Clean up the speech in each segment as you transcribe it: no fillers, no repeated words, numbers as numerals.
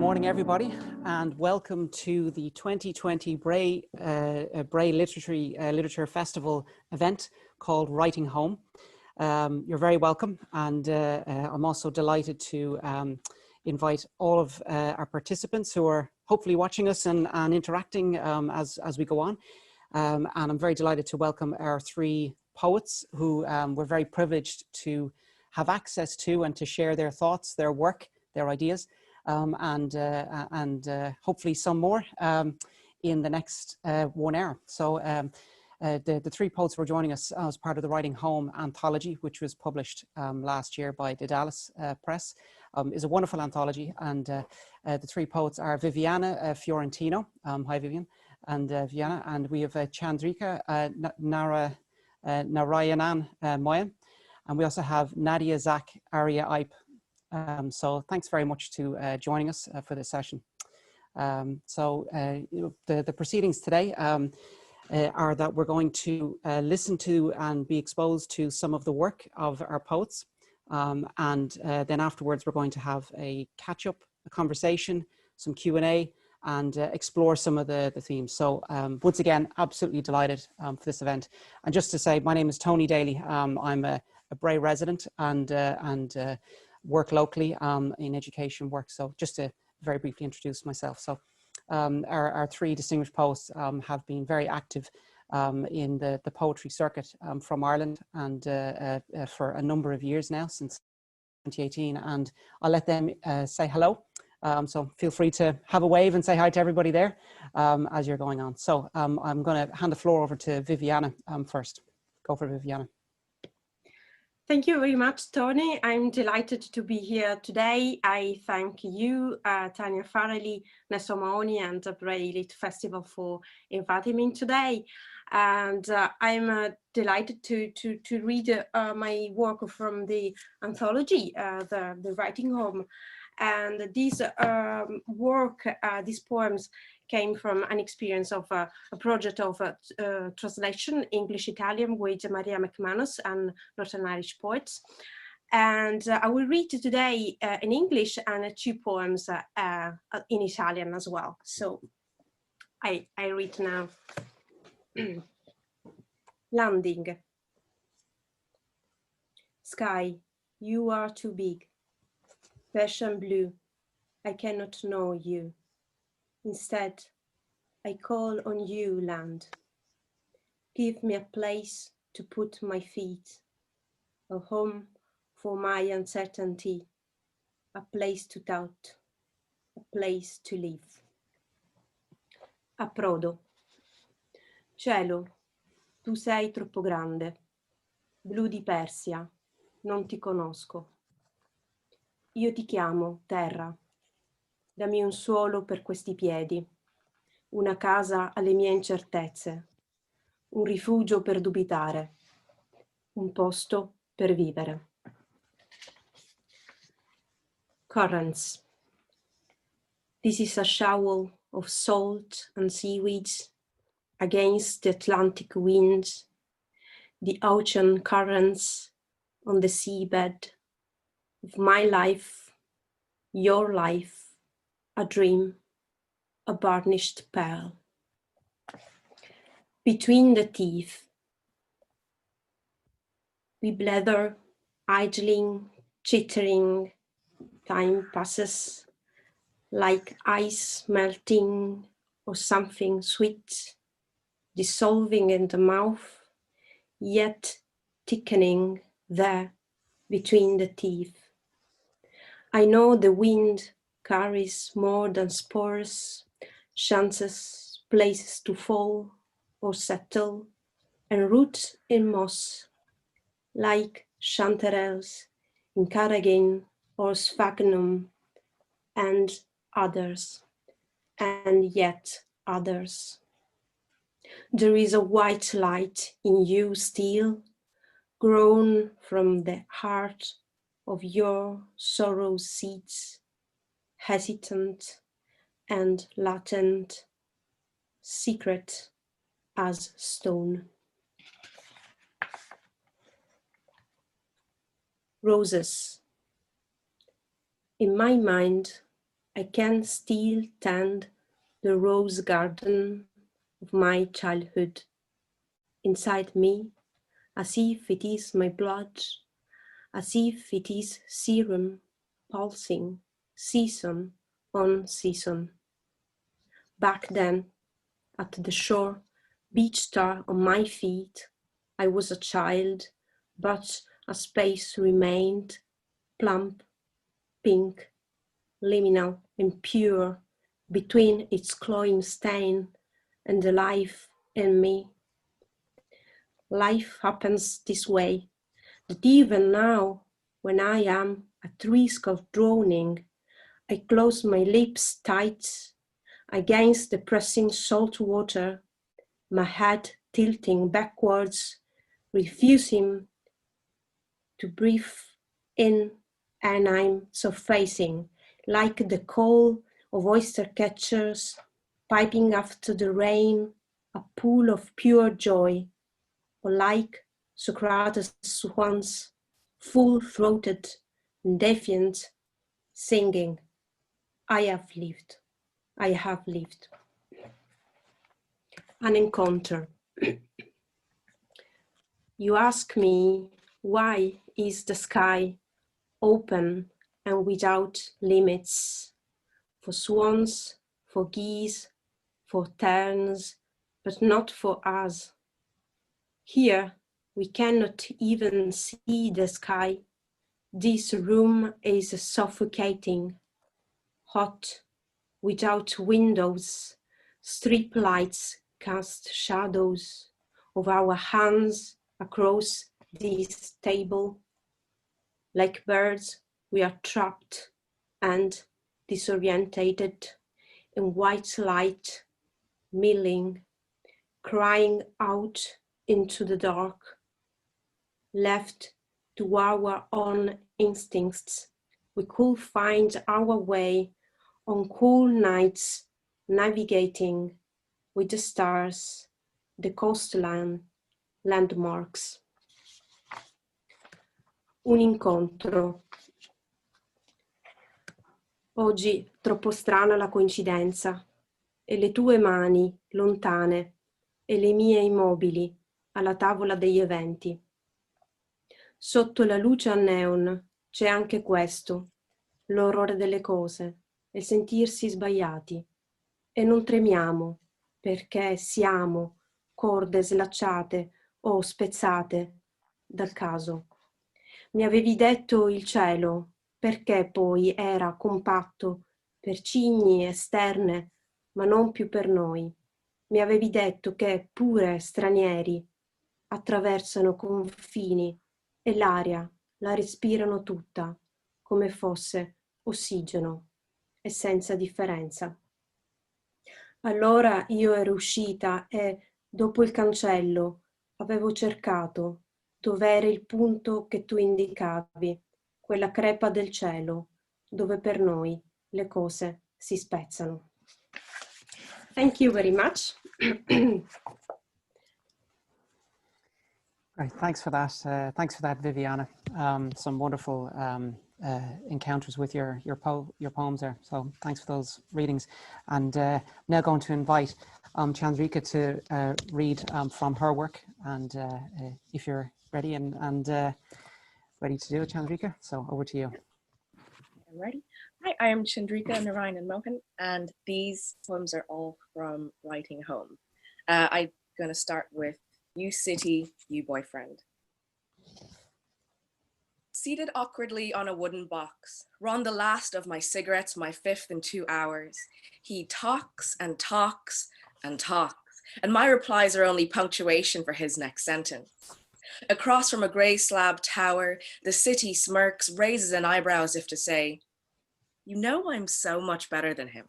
morning, everybody, and welcome to the 2020 Bray Literature Festival event called Writing Home. You're very welcome, and I'm also delighted to invite all of our participants who are hopefully watching us and interacting as we go on. And I'm very delighted to welcome our three poets who we're very privileged to have access to and to share their thoughts, their work, their ideas. And hopefully some more in the next 1 hour. So the three poets were joining us as part of the Writing Home Anthology, which was published last year by Dedalus Press. Is a wonderful anthology, and the three poets are Viviana Fiorentino. Hi, Vivian, and Viviana, and we have Chandrika Narayanan-Mohan, and we also have Nidhi Zak, Aria. So thanks very much to joining us for this session. The proceedings today are that we're going to listen to and be exposed to some of the work of our poets. And then afterwards, we're going to have a catch-up, a conversation, some Q&A, and explore some of the themes. So once again, absolutely delighted for this event. And just to say, my name is Tony Daly. I'm a Bray resident and work locally in education work. So just to very briefly introduce myself. So our three distinguished poets have been very active in the poetry circuit from Ireland and for a number of years now, since 2018. And I'll let them say hello. So feel free to have a wave and say hi to everybody there as you're going on. So I'm going to hand the floor over to Viviana first. Go for it, Viviana. Thank you very much, Tony. I'm delighted to be here today. I thank you, Tanya Farrelly, Nestor Maoni, and the Bray Lit Festival for inviting me today. And I'm delighted to read my work from the anthology, the Writing Home. And this work, these poems, came from an experience of a project of translation, English-Italian, with Maria McManus and Northern Irish poets. And I will read today in English and two poems in Italian as well. So I read now. Landing. Sky, you are too big. Persian blue, I cannot know you. Instead, I call on you, land. Give me a place to put my feet, a home for my uncertainty, a place to doubt, a place to live. Approdo. Cielo, tu sei troppo grande. Blu di Persia, non ti conosco. Io ti chiamo, terra. Dammi un suolo per questi piedi, una casa alle mie incertezze, un rifugio per dubitare, un posto per vivere. Currents. This is a shower of salt and seaweeds against the Atlantic winds, the ocean currents on the seabed of my life, your life, a dream, a burnished pearl. Between the teeth, we blather, idling, chittering, time passes, like ice melting or something sweet, dissolving in the mouth, yet thickening there between the teeth. I know the wind carries more than spores, chances, places to fall or settle, and roots in moss, like chanterelles in carrageen or sphagnum, and others, and yet others. There is a white light in you still, grown from the heart of your sorrow seeds, hesitant and latent, secret as stone. Roses. In my mind, I can still tend the rose garden of my childhood inside me, as if it is my blood, as if it is serum pulsing season on season. Back then, at the shore, beach star on my feet, I was a child, but a space remained, plump, pink, liminal and pure, between its cloying stain and the life in me. Life happens this way, that even now, when I am at risk of drowning, I close my lips tight against the pressing salt water, my head tilting backwards, refusing to breathe in, and I'm surfacing like the call of oyster catchers, piping after the rain, a pool of pure joy, or like Socrates once, full-throated and defiant, singing, I have lived, I have lived. An encounter. You ask me, why is the sky open and without limits? For swans, for geese, for terns, but not for us. Here, we cannot even see the sky. This room is suffocating, hot, without windows. Strip lights cast shadows of our hands across this table. Like birds, we are trapped and disorientated in white light, milling, crying out into the dark, left to our own instincts. We could find our way on cool nights, navigating with the stars, the coastline, landmarks. Un incontro. Oggi troppo strana la coincidenza, e le tue mani lontane e le mie immobili alla tavola degli eventi. Sotto la luce a neon c'è anche questo, l'orrore delle cose, e sentirsi sbagliati. E non tremiamo, perché siamo corde slacciate o spezzate dal caso. Mi avevi detto il cielo, perché poi era compatto per cigni esterne, ma non più per noi. Mi avevi detto che pure stranieri attraversano confini e l'aria la respirano tutta, come fosse ossigeno e senza differenza. Allora io ero uscita e, dopo il cancello, avevo cercato dov'era il punto che tu indicavi, quella crepa del cielo, dove per noi le cose si spezzano. Thank you very much. Great, thanks for that. Thanks for that, Viviana. Some wonderful encounters with your poems there. So thanks for those readings. And now going to invite Chandrika to read from her work. And if you're ready and ready to do it, Chandrika, so over to you. I'm ready. Hi, I am Chandrika Narayanan-Mohan, and these poems are all from Writing Home. I'm going to start with You City, You Boyfriend. Seated awkwardly on a wooden box, run the last of my cigarettes, my fifth in 2 hours. He talks and talks and talks, and my replies are only punctuation for his next sentence. Across from a grey slab tower, the city smirks, raises an eyebrow as if to say, you know I'm so much better than him.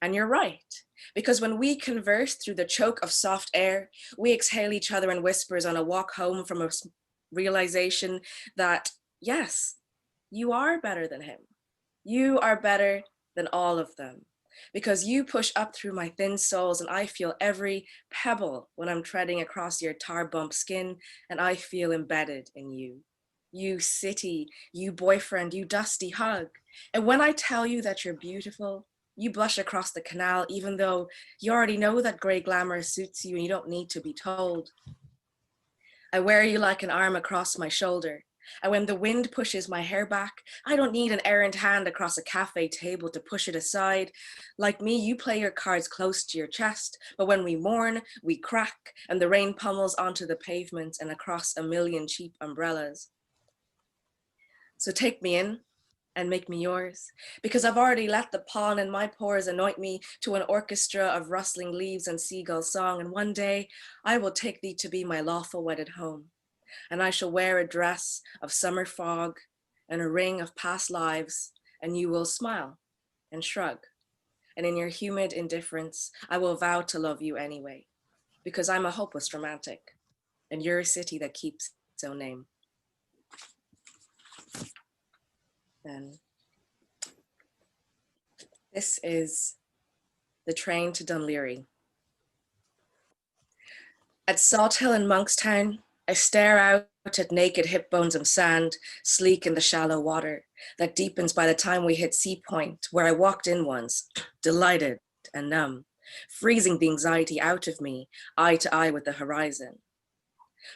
And you're right, because when we converse through the choke of soft air, we exhale each other in whispers on a walk home from a realization that, yes, you are better than him. You are better than all of them, because you push up through my thin soles and I feel every pebble when I'm treading across your tar bump skin, and I feel embedded in you. you city, you boyfriend, you dusty hug. And when I tell you that you're beautiful, you blush across the canal, even though you already know that gray glamour suits you and you don't need to be told. I wear you like an arm across my shoulder. And when the wind pushes my hair back, I don't need an errant hand across a cafe table to push it aside. Like me, you play your cards close to your chest, but when we mourn, we crack, and the rain pummels onto the pavement and across a million cheap umbrellas. So take me in and make me yours, because I've already let the pollen in my pores anoint me to an orchestra of rustling leaves and seagull song, and one day I will take thee to be my lawful wedded home. And I shall wear a dress of summer fog and a ring of past lives, and you will smile and shrug. And in your humid indifference, I will vow to love you anyway, because I'm a hopeless romantic, and you're a city that keeps its own name. Then this is the train to Dunleary. At Salt Hill in Monkstown, I stare out at naked hip bones of sand, sleek in the shallow water that deepens by the time we hit Sea Point, where I walked in once, delighted and numb, freezing the anxiety out of me, eye to eye with the horizon.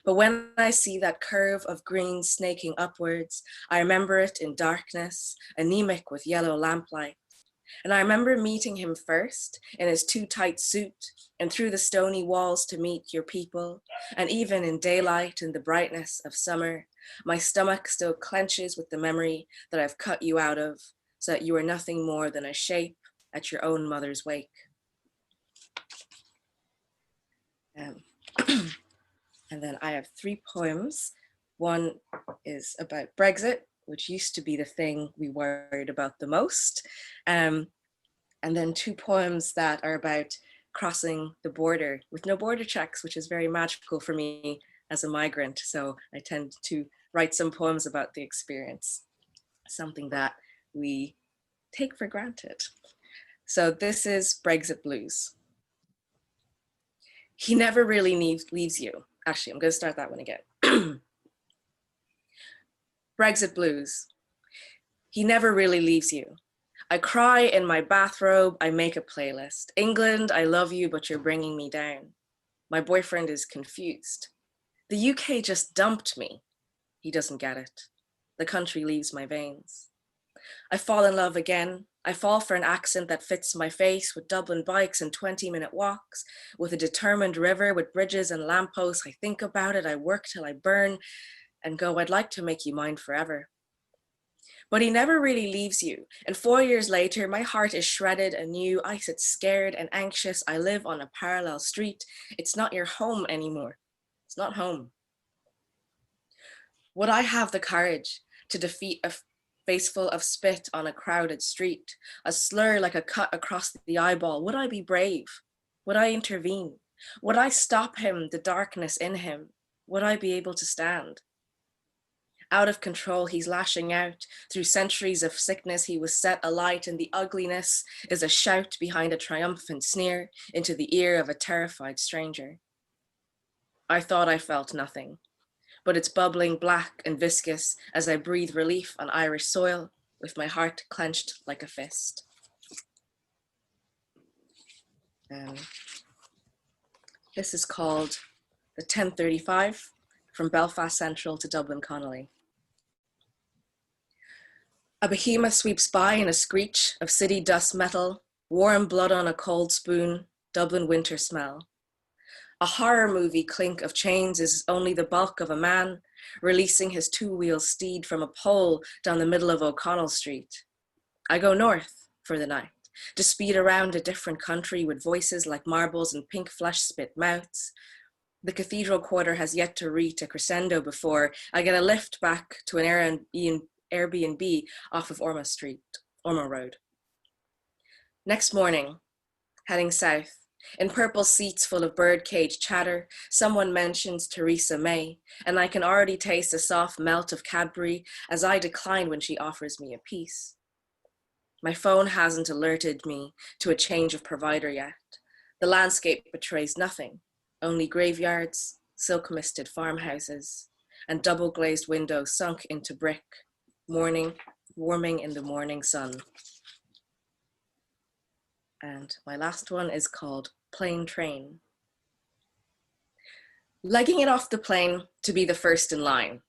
But when I see that curve of green snaking upwards, I remember it in darkness, anemic with yellow lamplight. And I remember meeting him first in his too tight suit and through the stony walls to meet your people. And even in daylight and the brightness of summer, my stomach still clenches with the memory that I've cut you out of, so that you are nothing more than a shape at your own mother's wake. And then I have 3 poems. One is about Brexit, which used to be the thing we worried about the most. And then 2 poems that are about crossing the border with no border checks, which is very magical for me as a migrant. So I tend to write some poems about the experience, something that we take for granted. So this is Brexit Blues. He never really leaves you. Actually, I'm going to start that one again. Brexit Blues. He never really leaves you. I cry in my bathrobe, I make a playlist. England, I love you, but you're bringing me down. My boyfriend is confused. The UK just dumped me. He doesn't get it. The country leaves my veins. I fall in love again. I fall for an accent that fits my face, with Dublin bikes and 20-minute walks, with a determined river with bridges and lampposts. I think about it, I work till I burn and go, I'd like to make you mine forever. But he never really leaves you. And 4 years later, my heart is shredded anew. I sit scared and anxious. I live on a parallel street. It's not your home anymore. It's not home. Would I have the courage to defeat a face full of spit on a crowded street, a slur like a cut across the eyeball? Would I be brave? Would I intervene? Would I stop him, the darkness in him? Would I be able to stand? Out of control, he's lashing out. Through centuries of sickness, he was set alight, and the ugliness is a shout behind a triumphant sneer into the ear of a terrified stranger. I thought I felt nothing, but it's bubbling black and viscous as I breathe relief on Irish soil with my heart clenched like a fist. This is called the 1035, from Belfast Central to Dublin Connolly. A behemoth sweeps by in a screech of city dust metal, warm blood on a cold spoon, Dublin winter smell. A horror movie clink of chains is only the bulk of a man releasing his two-wheel steed from a pole down the middle of O'Connell Street. I go north for the night, to speed around a different country with voices like marbles and pink flesh-spit mouths. The cathedral quarter has yet to reach a crescendo before I get a lift back to an Airbnb off of Orma Road. Next morning, heading south, in purple seats full of birdcage chatter, someone mentions Theresa May, and I can already taste the soft melt of Cadbury as I decline when she offers me a piece. My phone hasn't alerted me to a change of provider yet. The landscape betrays nothing, only graveyards, silk-misted farmhouses, and double glazed windows sunk into brick, warming in the morning sun. And my last one is called Plane Train. Legging it off the plane to be the first in line,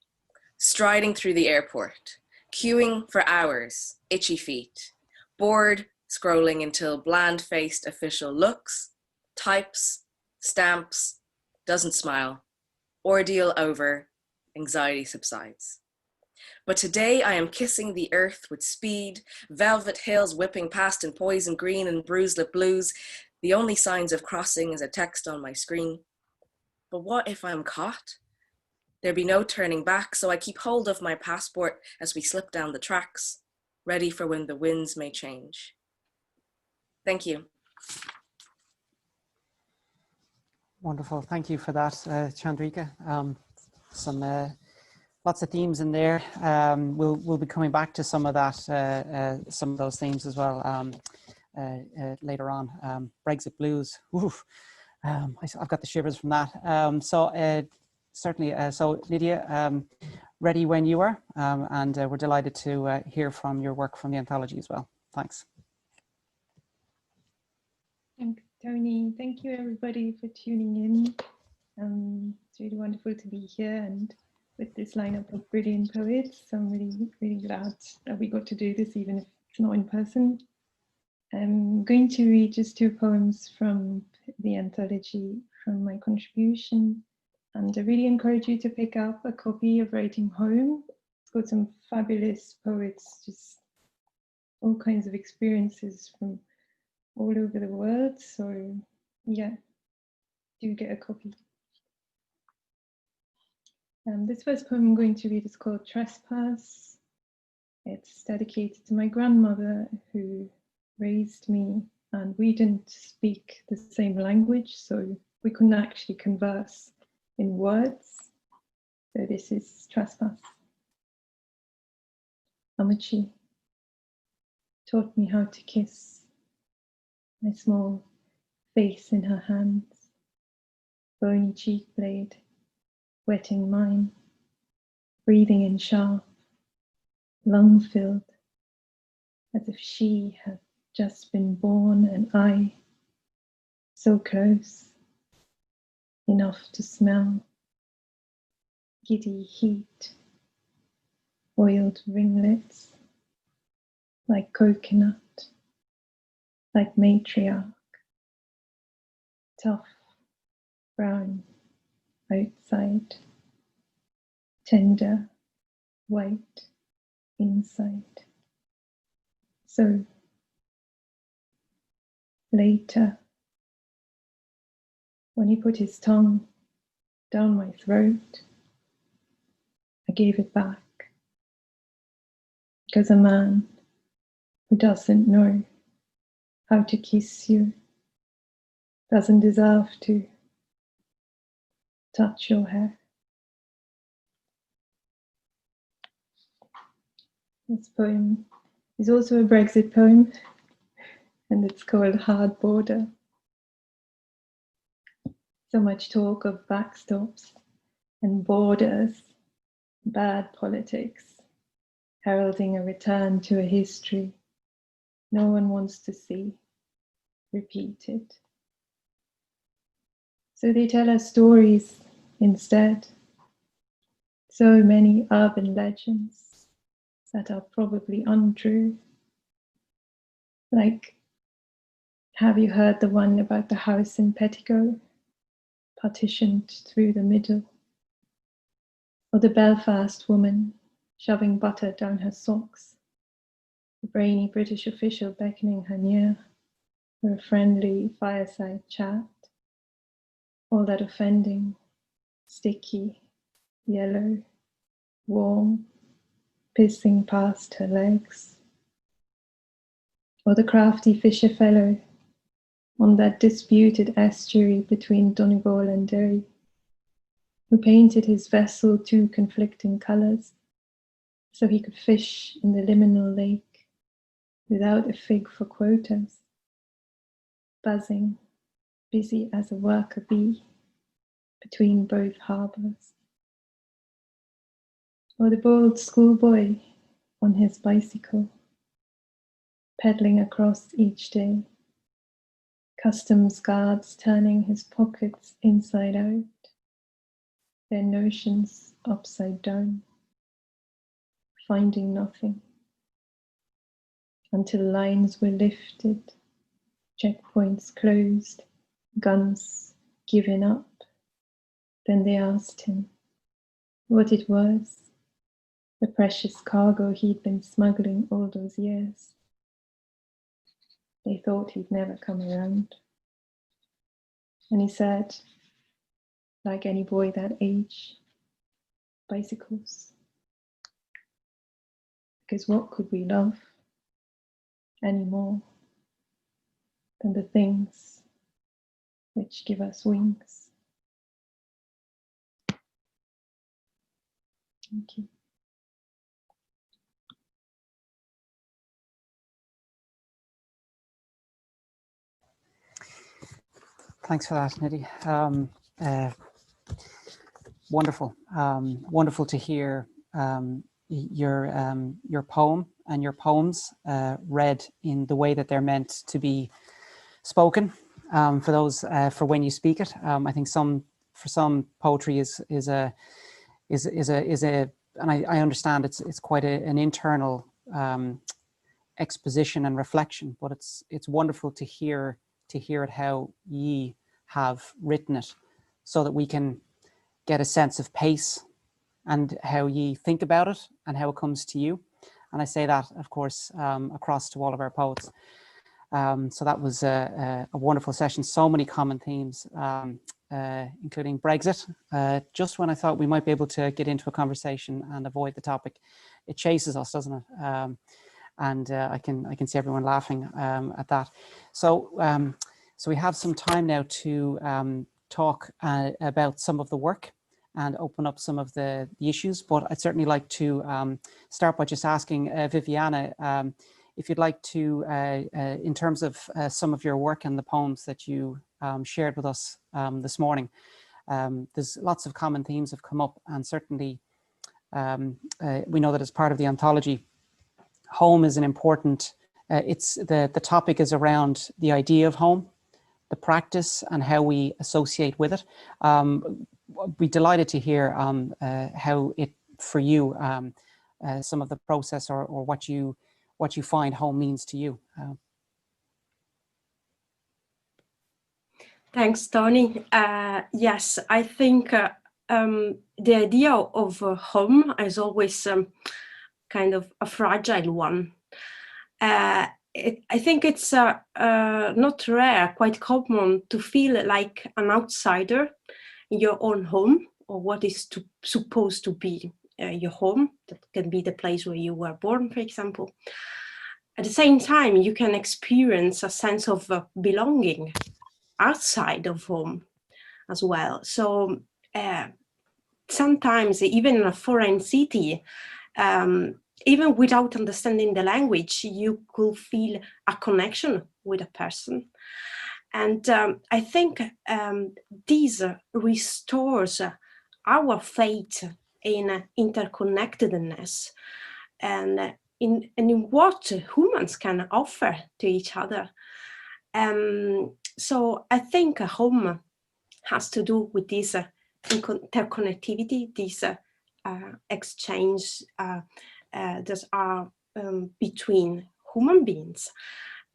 striding through the airport, queuing for hours, itchy feet, bored, scrolling until bland-faced official looks, types, stamps, doesn't smile, ordeal over, anxiety subsides. But today I am kissing the earth with speed, velvet hills whipping past in poison green and bruised lip blues. The only signs of crossing is a text on my screen. But what if I'm caught? There be no turning back, so I keep hold of my passport as we slip down the tracks, ready for when the winds may change. Thank you. Wonderful, thank you for that, Chandrika. Lots of themes in there. We'll be coming back to some of that, some of those themes as well later on. Brexit blues. Oof. I've got the shivers from that. Certainly, so Nidhi, ready when you are, and we're delighted to hear from your work from the anthology as well. Thanks. Thanks, Tony. Thank you, everybody, for tuning in. It's really wonderful to be here and with this lineup of brilliant poets. I'm really glad that we got to do this, even if it's not in person. I'm going to read just 2 poems from the anthology from my contribution, and I really encourage you to pick up a copy of Writing Home. It's got some fabulous poets, just all kinds of experiences from all over the world. So yeah, do get a copy. This first poem I'm going to read is called Trespass. It's dedicated to my grandmother who raised me, and we didn't speak the same language, so we couldn't actually converse in words. So this is Trespass. Amachi taught me how to kiss, my small face in her hands, bony cheek blade wetting mine, breathing in sharp, lung-filled, as if she had just been born and I, so close, enough to smell, giddy heat, oiled ringlets, like coconut, like matriarch, tough, brown, outside, tender, white, inside. So later, when he put his tongue down my throat, I gave it back, because a man who doesn't know how to kiss you doesn't deserve to touch your hair. This poem is also a Brexit poem, and it's called Hard Border. So much talk of backstops and borders, bad politics, heralding a return to a history no one wants to see repeated. So they tell us stories instead. So many urban legends that are probably untrue. Like, have you heard the one about the house in Pettigo, partitioned through the middle? Or the Belfast woman shoving butter down her socks, the brainy British official beckoning her near for a friendly fireside chat? All that offending, sticky, yellow, warm, pissing past her legs. Or the crafty fisher fellow on that disputed estuary between Donegal and Derry, who painted his vessel 2 conflicting colours so he could fish in the liminal lake without a fig for quotas, buzzing, busy as a worker bee between both harbours. or the bold schoolboy on his bicycle, pedaling across each day, customs guards turning his pockets inside out, their notions upside down, finding nothing, until lines were lifted, checkpoints closed, guns given up. Then they asked him what it was, the precious cargo he'd been smuggling all those years. They thought he'd never come around. And he said, like any boy that age, bicycles. Because what could we love any more than the things which give us wings? Thank you. Thanks for that, Nidhi. Wonderful, wonderful to hear your poem and your poems read in the way that they're meant to be spoken. For those, for when you speak it, I think for some poetry is a, and I understand it's quite an internal exposition and reflection, but it's wonderful to hear it how ye have written it, so that we can get a sense of pace and how ye think about it and how it comes to you. And I say that, of course, across to all of our poets. So that was a wonderful session. So many common themes, including Brexit. Just when I thought we might be able to get into a conversation and avoid the topic, it chases us, doesn't it? And I can see everyone laughing at that. So so we have some time now to talk about some of the work and open up some of the issues. But I'd certainly like to start by just asking Viviana, if you'd like to, in terms of some of your work and the poems that you shared with us this morning, there's lots of common themes have come up, and certainly we know that as part of the anthology, home is an important, it's the topic is around the idea of home, the practice and how we associate with it. We're delighted to hear how it, for you, some of the process or what you find home means to you. Thanks, Tony. Yes, I think the idea of home is always kind of a fragile one. I think it's not rare, quite common to feel like an outsider in your own home, or what is supposed to be your home. That can be the place where you were born, for example. At the same time, you can experience a sense of belonging outside of home as well. So sometimes even in a foreign city, even without understanding the language, you could feel a connection with a person. And I think this restores our faith in interconnectedness and in what humans can offer to each other. So I think a home has to do with this interconnectivity, this exchange that are between human beings.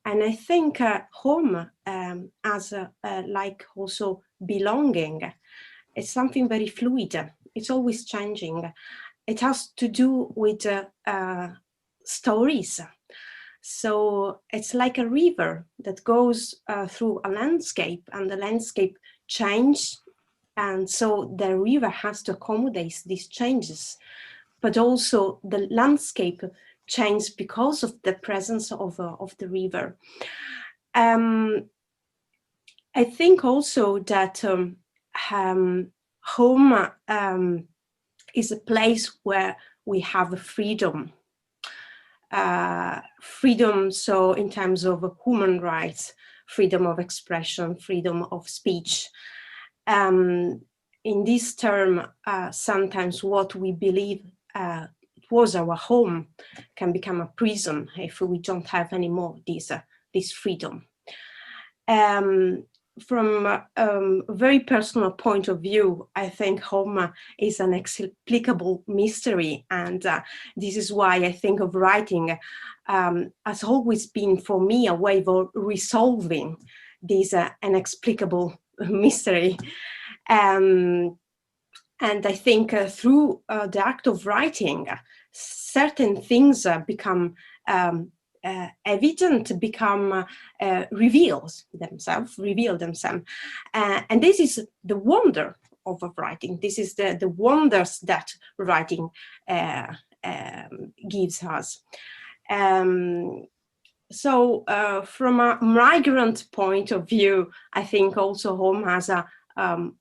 And I think home as like also belonging, it's something very fluid. It's always changing. It has to do with stories. So it's like a river that goes through a landscape, and the landscape changes. And so the river has to accommodate these changes, but also the landscape changes because of the presence of the river. I think also that home is a place where we have freedom. Freedom, so in terms of human rights, freedom of expression, freedom of speech. In this term, sometimes what we believe it was our home can become a prison if we don't have anymore this freedom. From a very personal point of view, I think home is an inexplicable mystery, and this is why I think of writing has always been for me a way of resolving this inexplicable mystery. And I think through the act of writing, certain things become evident, become reveal themselves. And this is the wonder of writing. This is the wonders that writing gives us. So from a migrant point of view, I think also home has a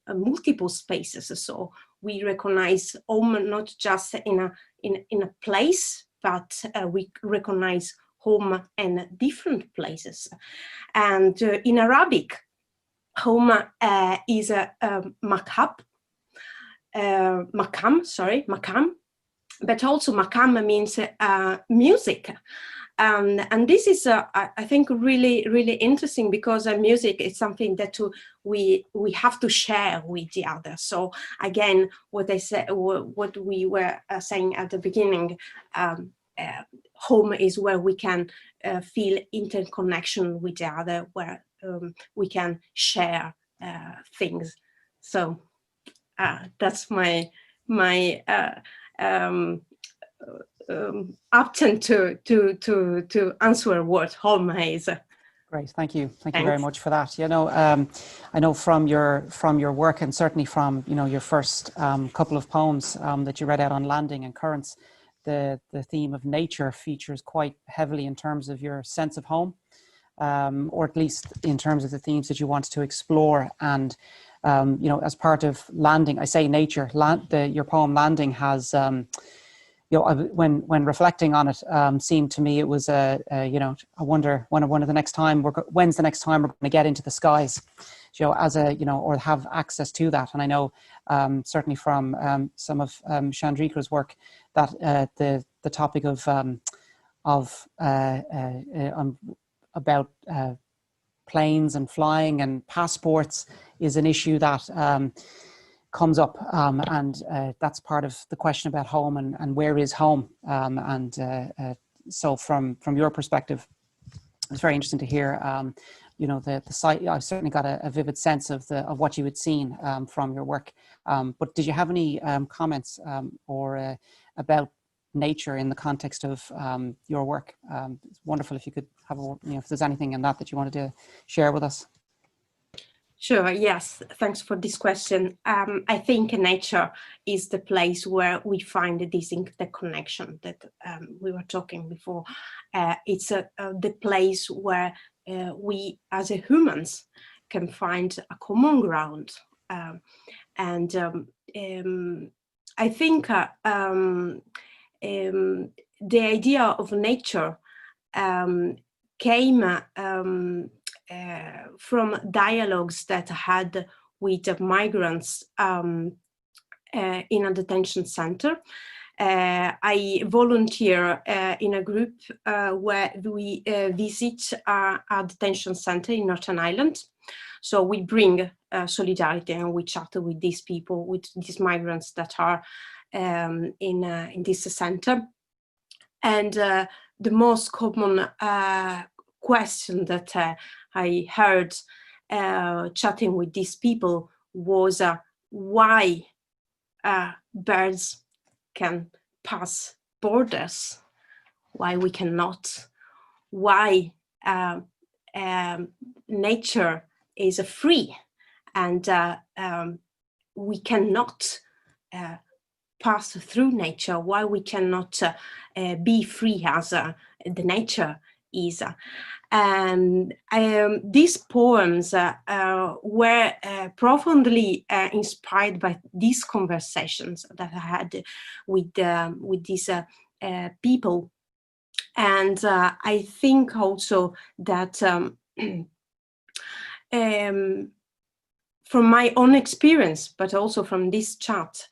multiple spaces. So we recognize home not just in a place, but we recognize home in different places. And in Arabic, home is a makam, but also makam means music. And this is, I think, really, really interesting, because music is something that we have to share with the other. So again, what we were saying at the beginning, home is where we can feel interconnection with the other, where we can share things. So that's my attempt to answer what home is. Great, thank you very much for that. You know, I know from your work, and certainly from your first couple of poems that you read out on landing and currents, the theme of nature features quite heavily in terms of your sense of home, or at least in terms of the themes that you want to explore. And as part of landing, I say nature. Your poem landing has. When reflecting on it, seemed to me it was I wonder when's the next time we're going to get into the skies, or have access to that. And I know certainly from some of Chandrika's work that the topic of about planes and flying and passports is an issue that comes up, and that's part of the question about home and where is home. So from your perspective, it's very interesting to hear. The site. I've certainly got a vivid sense of what you had seen from your work. But did you have any comments or about nature in the context of your work? It's wonderful if you could have if there's anything in that you wanted to share with us. Sure, yes, thanks for this question. I think nature is the place where we find this interconnection that we were talking before. It's the place where we as humans can find a common ground. And I think the idea of nature came from dialogues that I had with migrants in a detention center. I volunteer in a group where we visit a detention center in Northern Ireland. So we bring solidarity, and we chat with these people, with these migrants that are in this center. And the most common question that I heard chatting with these people was why birds can pass borders, why we cannot, why nature is free and we cannot pass through nature, why we cannot be free as the nature is. And these poems were profoundly inspired by these conversations that I had with these people. And I think also that from my own experience, but also from this chat,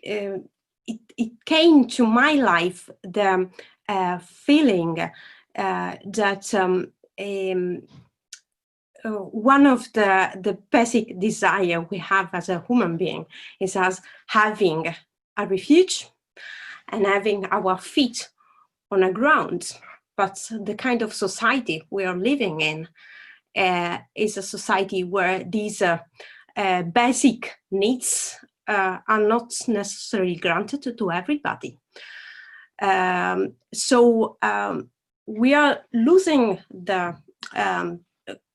it came to my life the feeling that one of the basic desire we have as a human being is as having a refuge and having our feet on the ground. But the kind of society we are living in is a society where these basic needs are not necessarily granted to everybody. So we are losing the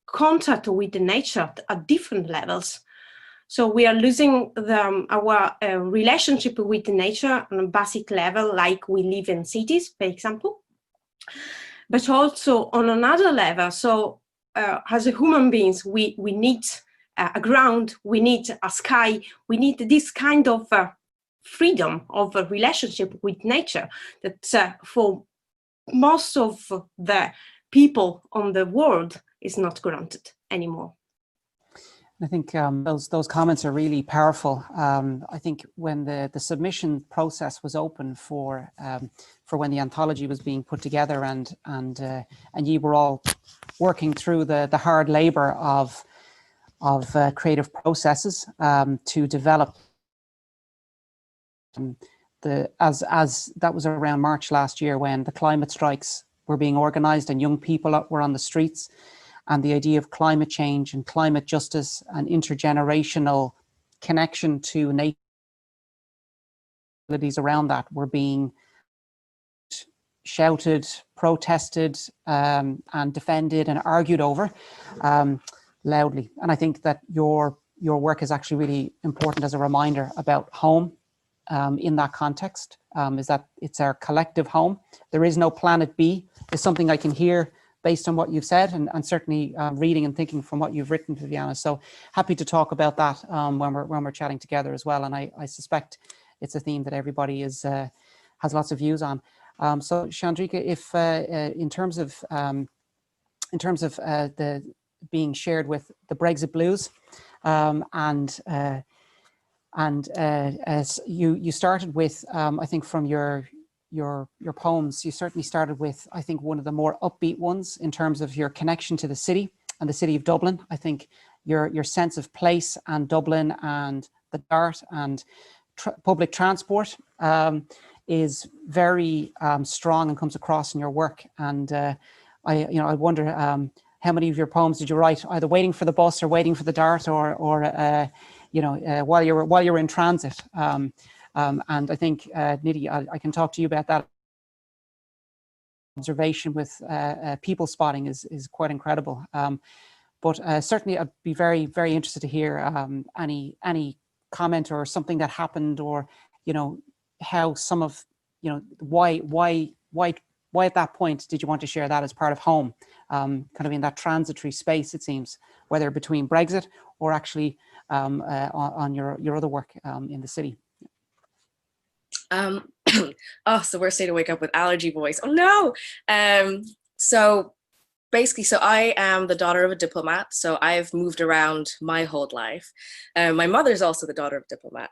contact with the nature at different levels. So we are losing our relationship with nature on a basic level, like we live in cities, for example, but also on another level. So as a human beings, we need a ground, we need a sky, we need this kind of freedom of a relationship with nature that for most of the people on the world is not granted anymore. I think those comments are really powerful. I think when the submission process was open for when the anthology was being put together, and you were all working through the hard labor of creative processes to develop as that was around March last year, when the climate strikes were being organized and young people were on the streets. And the idea of climate change and climate justice and intergenerational connection to nature around that were being shouted, protested, and defended and argued over loudly. And I think that your work is actually really important as a reminder about home in that context, is that it's our collective home. There is no planet B, is something I can hear based on what you've said, and certainly reading and thinking from what you've written, Viviana. So happy to talk about that when we're chatting together as well. And I suspect it's a theme that everybody has lots of views on. So Chandrika, if in terms of the being shared with the Brexit Blues, as you started with, I think from your poems, you certainly started with, I think, one of the more upbeat ones in terms of your connection to the city and the city of Dublin. I think your sense of place and Dublin and the Dart and public transport is very strong and comes across in your work. And I wonder how many of your poems did you write either waiting for the bus or waiting for the Dart, or while you were in transit. And I think, Nidhi, I can talk to you about that. Observation with people spotting is quite incredible. But certainly I'd be very, very interested to hear any comment or something that happened, or, how some of, why at that point did you want to share that as part of home, kind of in that transitory space, it seems, whether between Brexit or actually on your other work in the city. Oh, it's the worst day to wake up with allergy voice. Oh no. So basically, I am the daughter of a diplomat. So I've moved around my whole life. My mother's also the daughter of a diplomat.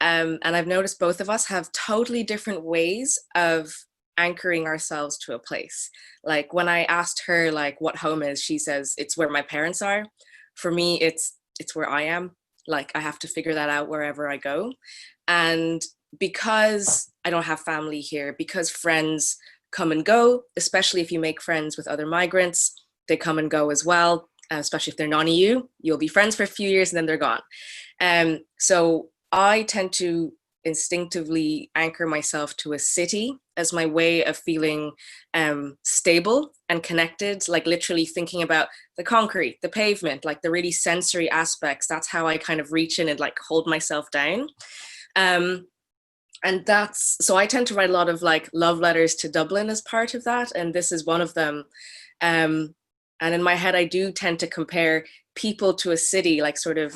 And I've noticed both of us have totally different ways of anchoring ourselves to a place. Like when I asked her like what home is, she says it's where my parents are. For me, it's where I am. Like I have to figure that out wherever I go. And because I don't have family here, because friends come and go, especially if you make friends with other migrants, they come and go as well, especially if they're non-EU. You'll be friends for a few years and then they're gone. So I tend to instinctively anchor myself to a city as my way of feeling stable and connected, like literally thinking about the concrete, the pavement, like the really sensory aspects. That's how I kind of reach in and like hold myself down. And so I tend to write a lot of like love letters to Dublin as part of that. And this is one of them. And in my head, I do tend to compare people to a city, like sort of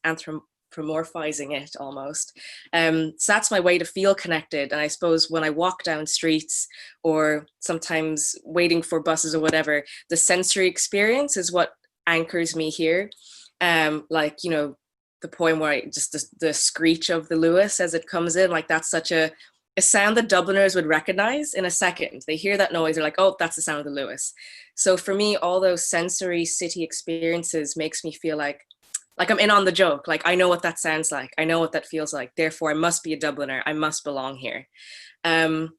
anthropomorphizing it almost. So that's my way to feel connected. And I suppose when I walk down streets or sometimes waiting for buses or whatever, the sensory experience is what anchors me here. Like, the poem where I just the screech of the Lewis as it comes in, like that's such a sound that Dubliners would recognize in a second. They hear that noise, they're like, oh, that's the sound of the Lewis. So for me, all those sensory city experiences makes me feel like I'm in on the joke. Like, I know what that sounds like. I know what that feels like. Therefore, I must be a Dubliner. I must belong here. And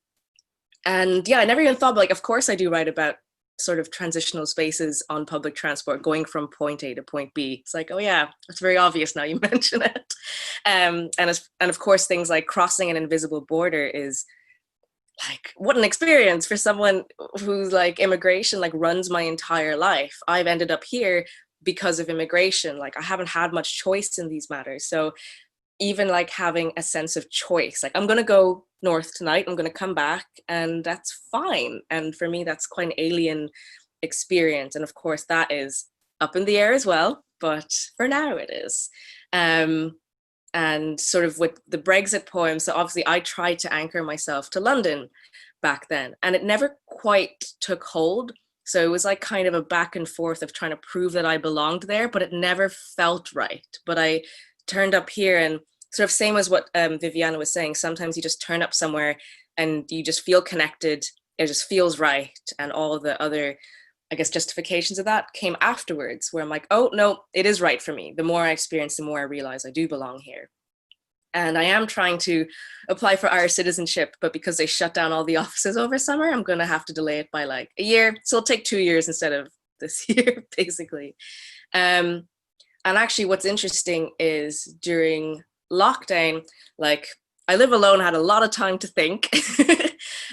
yeah, I never even thought, like, of course I do write about sort of transitional spaces on public transport, going from point A to point B. It's like, oh yeah, it's very obvious now you mention it. And of course, things like crossing an invisible border is like, what an experience for someone who's like immigration, like runs my entire life. I've ended up here because of immigration. Like I haven't had much choice in these matters. So even like having a sense of choice, like I'm gonna go north tonight, I'm gonna come back, and that's fine. And for me, that's quite an alien experience. And of course that is up in the air as well, but for now it is. And sort of with the Brexit poem, so obviously I tried to anchor myself to London back then, and it never quite took hold. So it was like kind of a back and forth of trying to prove that I belonged there, but it never felt right. But I turned up here, and sort of same as what Viviana was saying, sometimes you just turn up somewhere and you just feel connected, it just feels right. And all the other, I guess, justifications of that came afterwards, where I'm like, oh no, it is right for me. The more I experience, the more I realize I do belong here. And I am trying to apply for Irish citizenship, but because they shut down all the offices over summer, I'm gonna have to delay it by like a year. So it'll take 2 years instead of this year, basically. And actually what's interesting is during lockdown, like I live alone, had a lot of time to think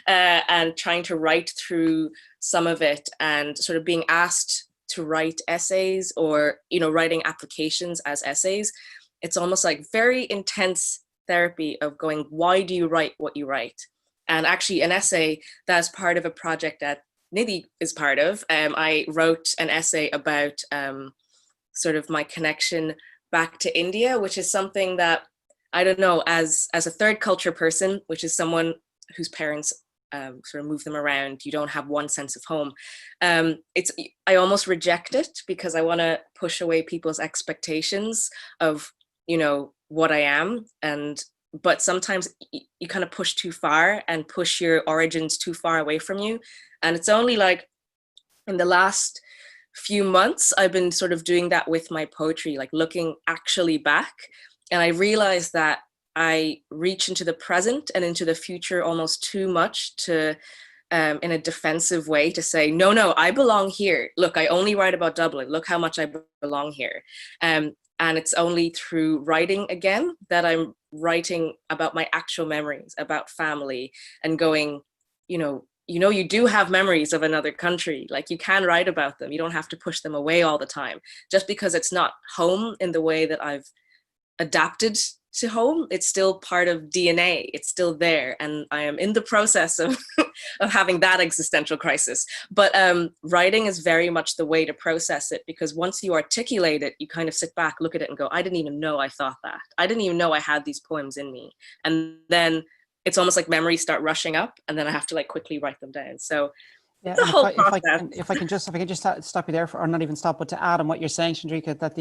and trying to write through some of it, and sort of being asked to write essays or, you know, writing applications as essays. It's almost like very intense therapy of going, why do you write what you write? And actually an essay that's part of a project that Nidhi is part of. I wrote an essay about sort of my connection back to India, which is something that, I don't know, as a third culture person, which is someone whose parents sort of move them around, you don't have one sense of home. I almost reject it because I want to push away people's expectations of, you know, what I am. But sometimes you kind of push too far and push your origins too far away from you. And it's only like in the last few months, I've been sort of doing that with my poetry, like looking actually back. And I realized that I reach into the present and into the future almost too much to, in a defensive way, to say, no, I belong here. Look, I only write about Dublin. Look how much I belong here. And it's only through writing again that I'm writing about my actual memories, about family, and going, you do have memories of another country. Like, you can write about them. You don't have to push them away all the time. Just because it's not home in the way that I've adapted to home, it's still part of DNA. It's still there. And I am in the process of having that existential crisis. But writing is very much the way to process it, because once you articulate it, you kind of sit back, look at it and go, I didn't even know I thought that. I didn't even know I had these poems in me. And then it's almost like memories start rushing up, and then I have to like quickly write them down. So yeah, the whole process. If I can just stop you there, or not even stop, but to add on what you're saying, Chandrika, that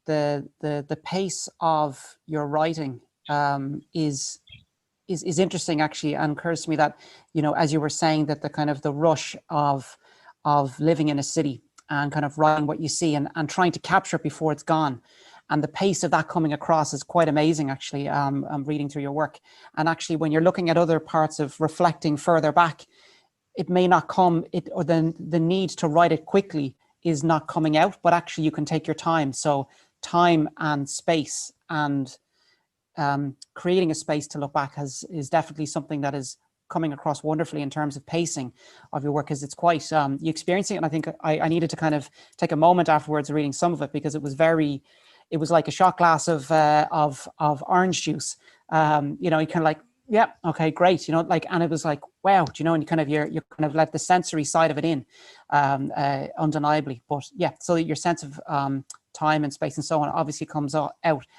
the pace of your writing is interesting, actually, and occurs to me that, as you were saying, that the kind of the rush of living in a city and kind of writing what you see and trying to capture it before it's gone, and the pace of that coming across is quite amazing, actually. I'm reading through your work, and actually when you're looking at other parts of reflecting further back, it may not come, or then the need to write it quickly is not coming out, but actually you can take your time. So time and space, and creating a space to look back is definitely something that is coming across wonderfully in terms of pacing of your work, because it's quite, you experiencing it. And I think I needed to kind of take a moment afterwards reading some of it, because it was like a shot glass of orange juice. You kind of like, yeah, okay, great. And it was like, wow, and you kind of let the sensory side of it in, undeniably. But yeah, so your sense of time and space and so on obviously comes out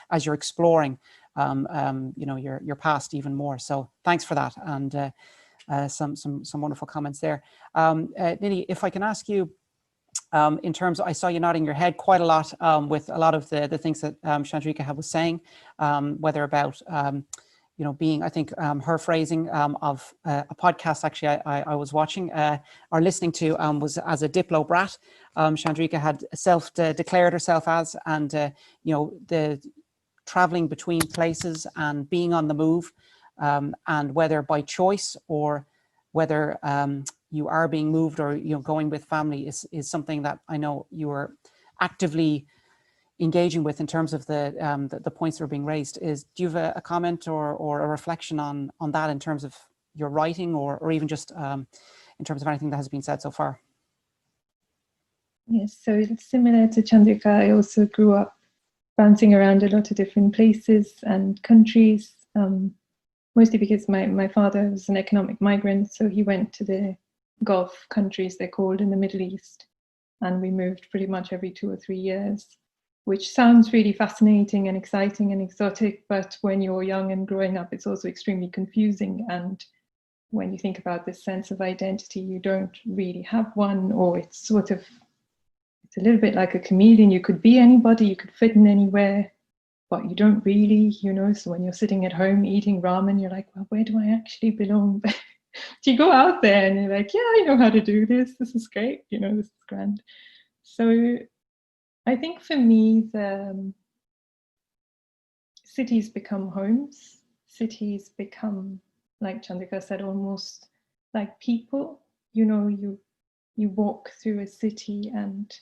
as you're exploring, your past even more. So thanks for that, and some wonderful comments there. Nidhi, if I can ask you, in terms of, I saw you nodding your head quite a lot with a lot of the things that Chandrika was saying, whether about, you know, being, I think her phrasing of a podcast actually I was watching or listening to was as a Diplo brat. Chandrika had declared herself as, and you know, the traveling between places and being on the move, and whether by choice or whether you are being moved or, you know, going with family is something that I know you are actively engaging with in terms of the points that are being raised. Do you have a comment or a reflection on that in terms of your writing or even just in terms of anything that has been said so far? Yes, so it's similar to Chandrika. I also grew up bouncing around a lot of different places and countries, mostly because my father was an economic migrant, so he went to the Gulf countries, they're called, in the Middle East, and we moved pretty much every 2 or 3 years, which sounds really fascinating and exciting and exotic, but when you're young and growing up, it's also extremely confusing. And when you think about this sense of identity, you don't really have one, or it's a little bit like a chameleon. You could be anybody, you could fit in anywhere, but you don't really, you know. So when you're sitting at home eating ramen, you're like, well, where do I actually belong? You go out there and you're like, yeah, I know how to do this. This is great, you know, this is grand. So I think for me, the cities become homes. Cities become, like Chandrika said, almost like people. You know, you walk through a city and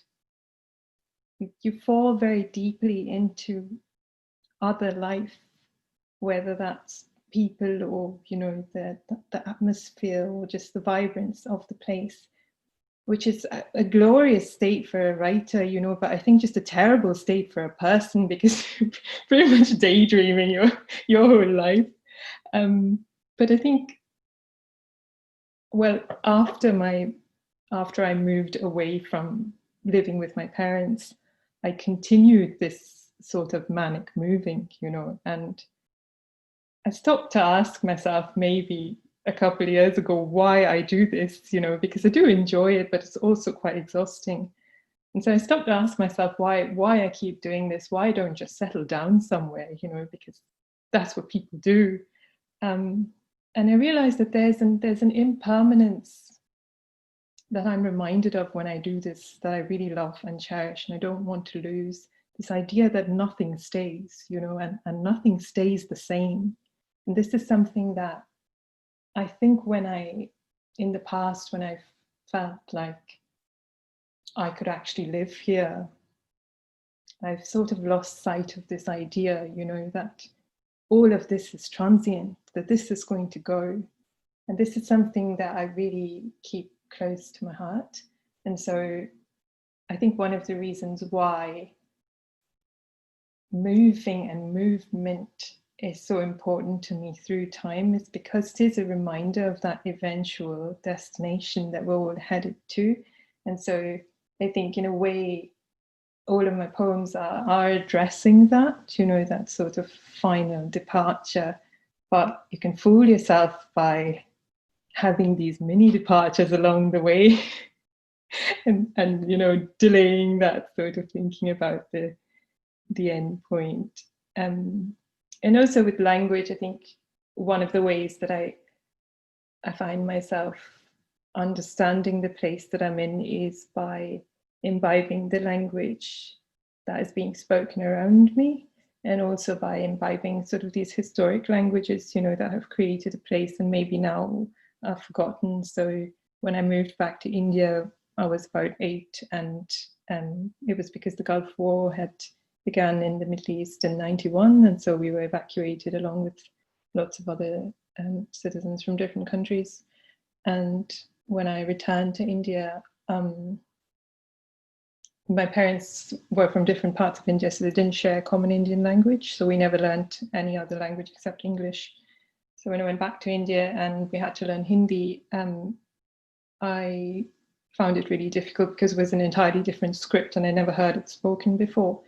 you fall very deeply into other life, whether that's people or, you know, the atmosphere or just the vibrance of the place, which is a glorious state for a writer, you know, but I think just a terrible state for a person, because you're pretty much daydreaming your whole life. But I think, well, after I moved away from living with my parents, I continued this sort of manic moving, you know, and I stopped to ask myself maybe a couple of years ago why I do this, you know, because I do enjoy it, but it's also quite exhausting. And so I stopped to ask myself why I keep doing this, why I don't just settle down somewhere, you know, because that's what people do. And I realized that there's an impermanence that I'm reminded of when I do this, that I really love and cherish, and I don't want to lose this idea that nothing stays, you know, and nothing stays the same. And this is something that I think in the past, when I felt like I could actually live here, I've sort of lost sight of this idea, you know, that all of this is transient, that this is going to go. And this is something that I really keep close to my heart. And so I think one of the reasons why moving and movement is so important to me through time is because it is a reminder of that eventual destination that we're all headed to. And so I think in a way, all of my poems are addressing that, you know, that sort of final departure. But you can fool yourself by having these mini departures along the way and you know, delaying that sort of thinking about the end point. And also with language, I think one of the ways that I find myself understanding the place that I'm in is by imbibing the language that is being spoken around me, and also by imbibing sort of these historic languages, you know, that have created a place and maybe now are forgotten. So when I moved back to India, I was about 8, and it was because the Gulf War had began in the Middle East in 91, and so we were evacuated along with lots of other citizens from different countries. And when I returned to India, my parents were from different parts of India, so they didn't share a common Indian language, so we never learned any other language except English. So when I went back to India and we had to learn Hindi, I found it really difficult because it was an entirely different script and I never heard it spoken before.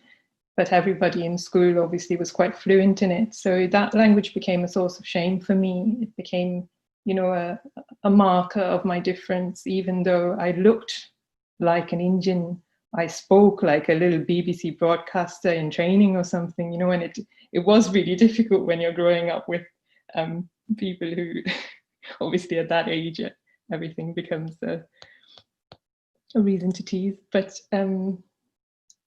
But everybody in school obviously was quite fluent in it. So that language became a source of shame for me. It became, you know, a marker of my difference, even though I looked like an Indian. I spoke like a little BBC broadcaster in training or something, you know, and it was really difficult when you're growing up with people who obviously at that age everything becomes a reason to tease. But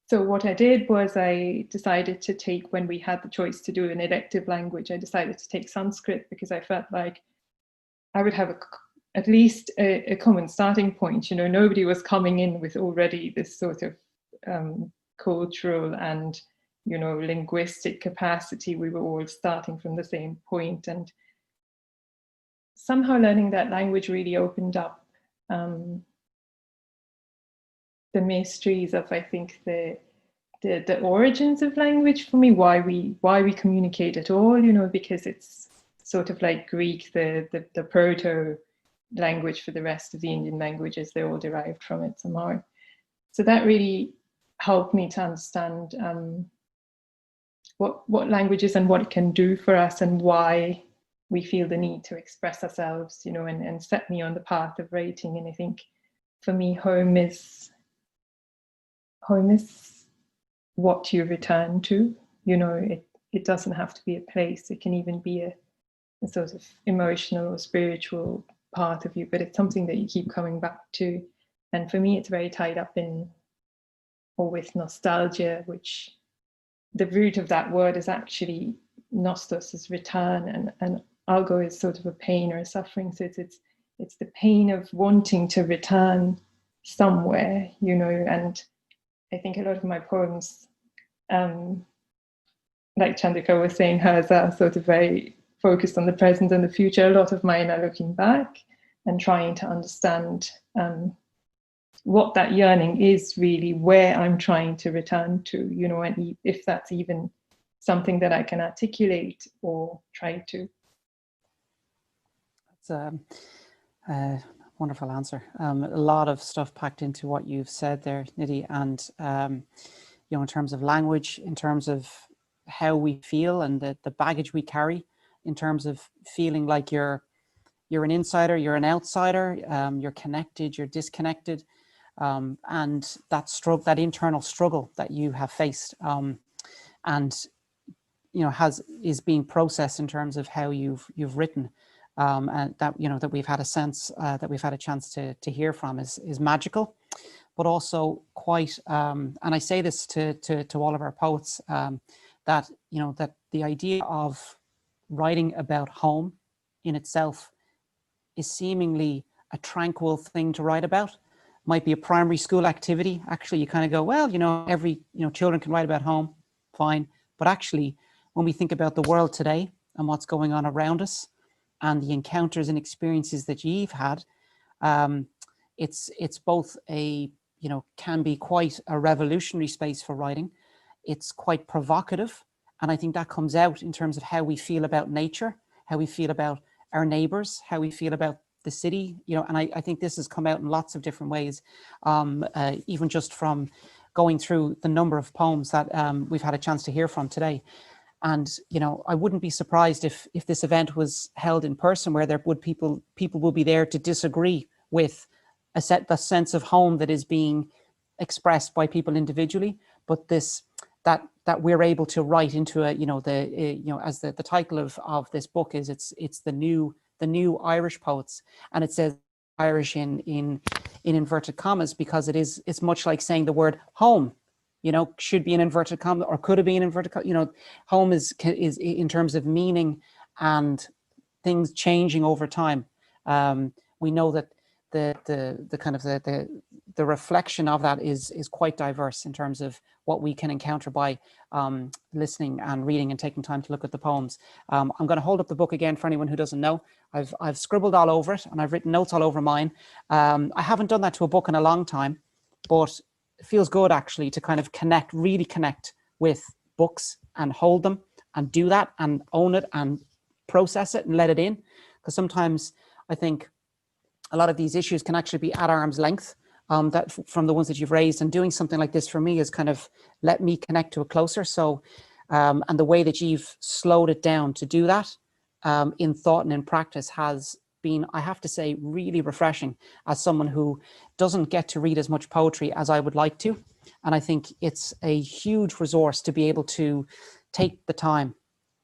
so what I did was I decided to take, when we had the choice to do an elective language, I decided to take Sanskrit because I felt like I would have at least a common starting point. You know, nobody was coming in with already this sort of cultural and, you know, linguistic capacity. We were all starting from the same point, and somehow learning that language really opened up the mysteries of, I think, the origins of language for me, why we communicate at all, you know, because it's sort of like Greek, the proto language for the rest of the Indian languages, they're all derived from it somehow. So that really helped me to understand what language is and what it can do for us, and why we feel the need to express ourselves, you know, and set me on the path of writing. And I think for me, home is what you return to, you know. It doesn't have to be a place, it can even be a sort of emotional or spiritual part of you, but it's something that you keep coming back to. And for me, it's very tied up in, or with, nostalgia, which the root of that word is actually nostos, is return, and algo is sort of a pain or a suffering. So it's the pain of wanting to return somewhere, you know. And I think a lot of my poems, like Chandrika was saying, hers are sort of very focused on the present and the future. A lot of mine are looking back and trying to understand what that yearning is really, where I'm trying to return to, you know, and if that's even something that I can articulate or try to. That's a wonderful answer. A lot of stuff packed into what you've said there, Nidhi, and you know, in terms of language, in terms of how we feel and the baggage we carry, in terms of feeling like you're an insider, you're an outsider, you're connected, you're disconnected, and that internal struggle that you have faced, and you know, is being processed in terms of how you've written, and that, you know, that we've had a sense, that we've had a chance to hear from is magical, but also quite, and I say this to all of our poets, that, you know, that the idea of writing about home in itself is seemingly a tranquil thing to write about. Might be a primary school activity. Actually, you kind of go, well, you know, children can write about home, fine. But actually, when we think about the world today and what's going on around us and the encounters and experiences that you've had, it's both a, you know, can be quite a revolutionary space for writing. It's quite provocative. And I think that comes out in terms of how we feel about nature, how we feel about our neighbors, how we feel about the city, you know. And I think this has come out in lots of different ways, even just from going through the number of poems that we've had a chance to hear from today. And, you know, I wouldn't be surprised if this event was held in person, where there would people will be there to disagree with the sense of home that is being expressed by people individually, but that we're able to write into a, you know, as the title of this book is, it's the new Irish poets, and it says Irish in inverted commas, because it's much like saying the word home, you know, should be in inverted comma, or could have been inverted comma. You know, home is in terms of meaning and things changing over time. We know that the kind of the reflection of that is quite diverse in terms of what we can encounter by listening and reading and taking time to look at the poems. I'm going to hold up the book again for anyone who doesn't know. I've scribbled all over it, and I've written notes all over mine. I haven't done that to a book in a long time, but it feels good actually to kind of really connect with books and hold them and do that and own it and process it and let it in. Because sometimes I think a lot of these issues can actually be at arm's length, that from the ones that you've raised, and doing something like this for me is kind of let me connect to it closer. So, and the way that you've slowed it down to do that in thought and in practice has been, I have to say, really refreshing as someone who doesn't get to read as much poetry as I would like to. And I think it's a huge resource to be able to take the time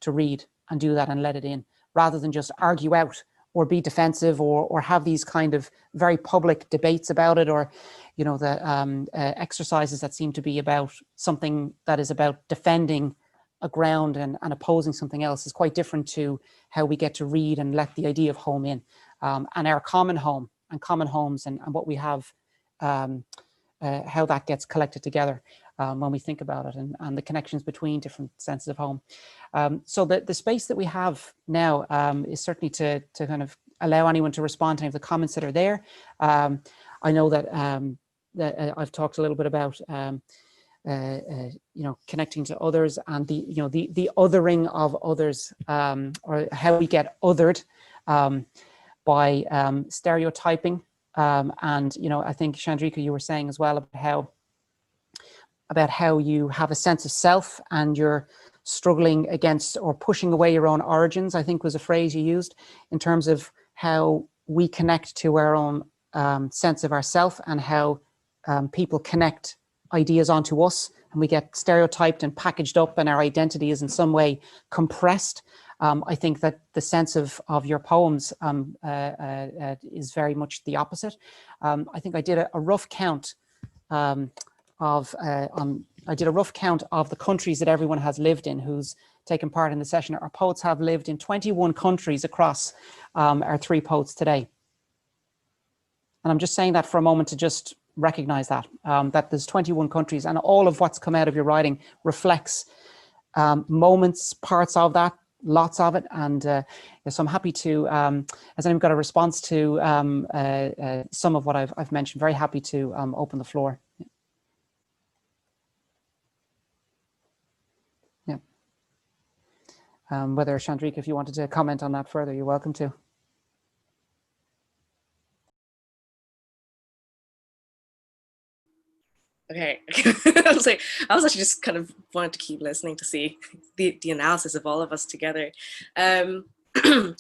to read and do that and let it in, rather than just argue out or be defensive or have these kind of very public debates about it, or, you know, the exercises that seem to be about something that is about defending a ground and opposing something else is quite different to how we get to read and let the idea of home in, and our common home and common homes and what we have, how that gets collected together when we think about it, and the connections between different senses of home. So the space that we have now is certainly to kind of allow anyone to respond to any of the comments that are there. I know that, I've talked a little bit about you know, connecting to others and the, you know, the othering of others, or how we get othered by stereotyping. And, you know, I think, Chandrika, you were saying as well about how you have a sense of self and you're struggling against or pushing away your own origins, I think was a phrase you used, in terms of how we connect to our own sense of ourself, and how people connect ideas onto us, and we get stereotyped and packaged up, and our identity is in some way compressed. I think that the sense of your poems is very much the opposite. I think I did a rough count of the countries that everyone has lived in who's taken part in the session. Our poets have lived in 21 countries across our three poets today. And I'm just saying that for a moment to just recognize that, that there's 21 countries, and all of what's come out of your writing reflects moments, parts of that, lots of it. And so I'm happy to, has anyone got a response to some of what I've mentioned? Very happy to open the floor. Yeah. Whether, Chandrika, if you wanted to comment on that further, you're welcome to. Okay, I was actually just kind of wanted to keep listening to see the analysis of all of us together. I mean,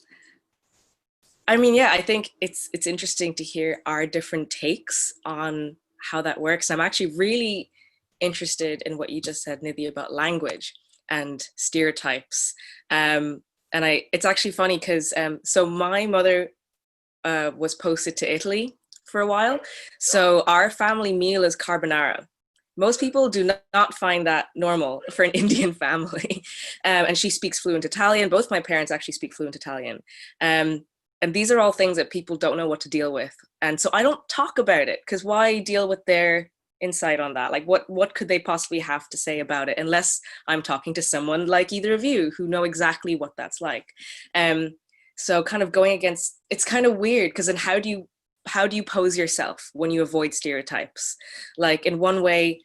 yeah, I think it's interesting to hear our different takes on how that works. I'm actually really interested in what you just said, Nidhi, about language and stereotypes. And it's actually funny because so my mother was posted to Italy for a while. So our family meal is carbonara. Most people do not find that normal for an Indian family. And she speaks fluent Italian. Both my parents actually speak fluent Italian. And these are all things that people don't know what to deal with. And so I don't talk about it, because why deal with their insight on that? Like what could they possibly have to say about it, unless I'm talking to someone like either of you who know exactly what that's like. So kind of going against, it's kind of weird, because then how do you pose yourself when you avoid stereotypes? Like, in one way,